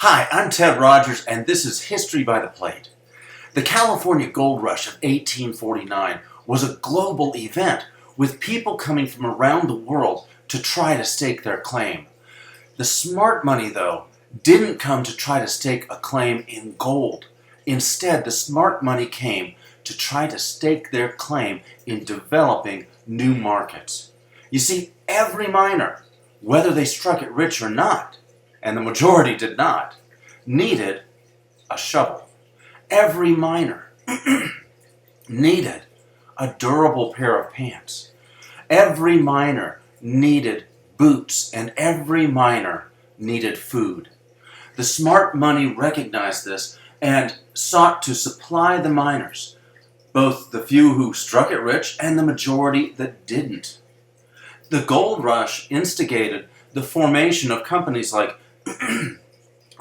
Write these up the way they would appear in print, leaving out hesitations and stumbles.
Hi, I'm Ted Rogers, and this is History by the Plate. The California Gold Rush of 1849 was a global event, with people coming from around the world to try to stake their claim. The smart money, though, didn't come to try to stake a claim in gold. Instead, the smart money came to try to stake their claim in developing new markets. You see, every miner, whether they struck it rich or not, and the majority did not, needed a shovel. Every miner needed a durable pair of pants. Every miner needed boots, and every miner needed food. The smart money recognized this and sought to supply the miners, both the few who struck it rich and the majority that didn't. The gold rush instigated the formation of companies like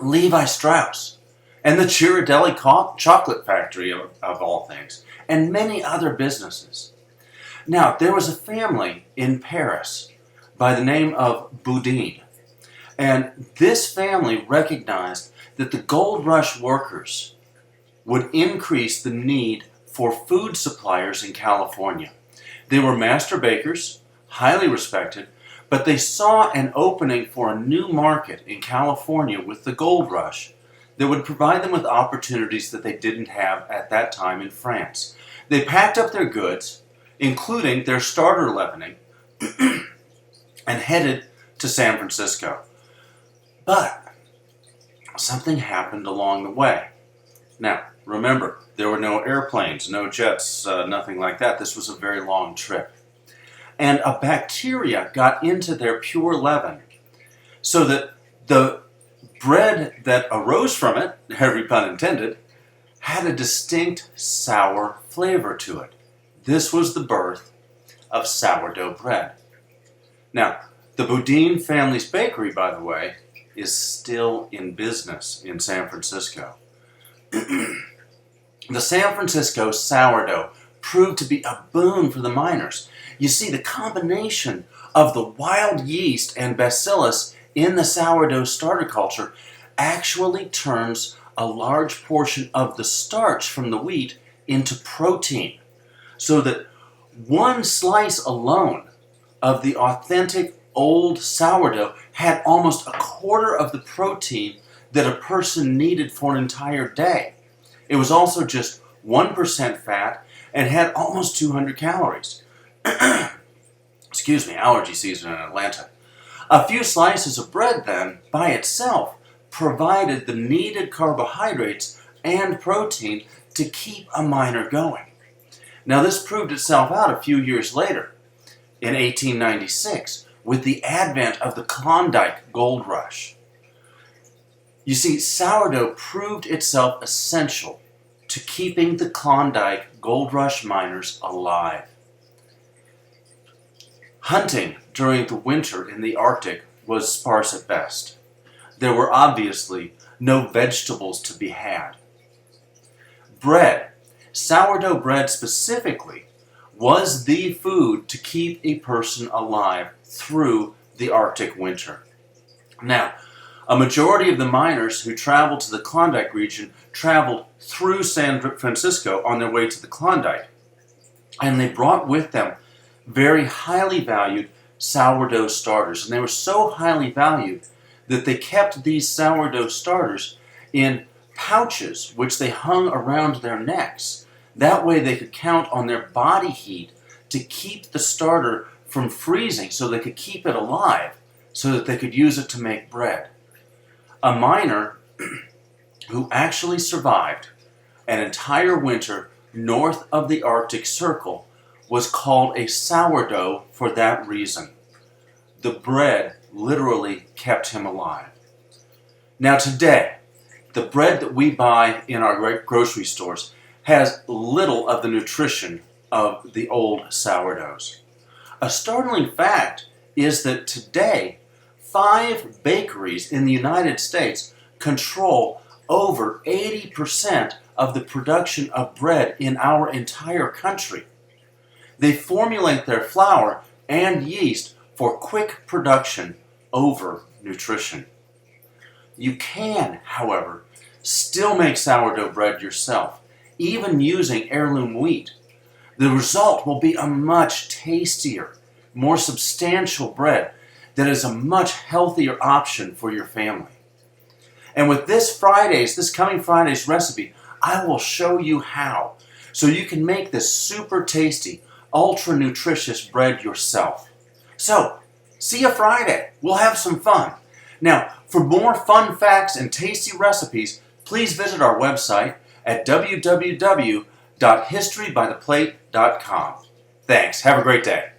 Levi Strauss and the Ghirardelli chocolate factory, of all things, and many other businesses. Now, there was a family in Paris by the name of Boudin, and this family recognized that the gold rush workers would increase the need for food suppliers in California. They were master bakers, highly respected, but they saw an opening for a new market in California with the gold rush that would provide them with opportunities that they didn't have at that time in France. They packed up their goods, including their starter leavening, and headed to San Francisco. But something happened along the way. Now, remember, there were no airplanes, no jets, nothing like that. This was a very long trip. And a bacteria got into their pure leaven, so that the bread that arose from it, every pun intended, had a distinct sour flavor to it. This was the birth of sourdough bread. Now, the Boudin family's bakery, by the way, is still in business in San Francisco. The San Francisco sourdough proved to be a boon for the miners. You see, the combination of the wild yeast and bacillus in the sourdough starter culture actually turns a large portion of the starch from the wheat into protein, so that one slice alone of the authentic old sourdough had almost a quarter of the protein that a person needed for an entire day. It was also just 1% fat and had almost 200 calories. Excuse me, allergy season in Atlanta. A few slices of bread, then, by itself, provided the needed carbohydrates and protein to keep a miner going. Now, this proved itself out a few years later, in 1896, with the advent of the Klondike Gold Rush. You see, sourdough proved itself essential to keeping the Klondike Gold Rush miners alive. Hunting during the winter in the Arctic was sparse at best. There were obviously no vegetables to be had. Bread, sourdough bread specifically, was the food to keep a person alive through the Arctic winter. Now, a majority of the miners who traveled to the Klondike region traveled through San Francisco on their way to the Klondike, and they brought with them very highly valued sourdough starters. And they were so highly valued that they kept these sourdough starters in pouches which they hung around their necks. That way they could count on their body heat to keep the starter from freezing, so they could keep it alive, so that they could use it to make bread. A miner who actually survived an entire winter north of the Arctic Circle was called a sourdough for that reason. The bread literally kept him alive. Now today, the bread that we buy in our grocery stores has little of the nutrition of the old sourdoughs. A startling fact is that today, 5 bakeries in the United States control over 80% of the production of bread in our entire country. They formulate their flour and yeast for quick production over nutrition. You can, however, still make sourdough bread yourself, even using heirloom wheat. The result will be a much tastier, more substantial bread that is a much healthier option for your family. And with this coming Friday's recipe, I will show you how, so you can make this super tasty, ultra nutritious bread yourself. So, see you Friday. We'll have some fun. Now, for more fun facts and tasty recipes, please visit our website at www.historybytheplate.com. Thanks. Have a great day.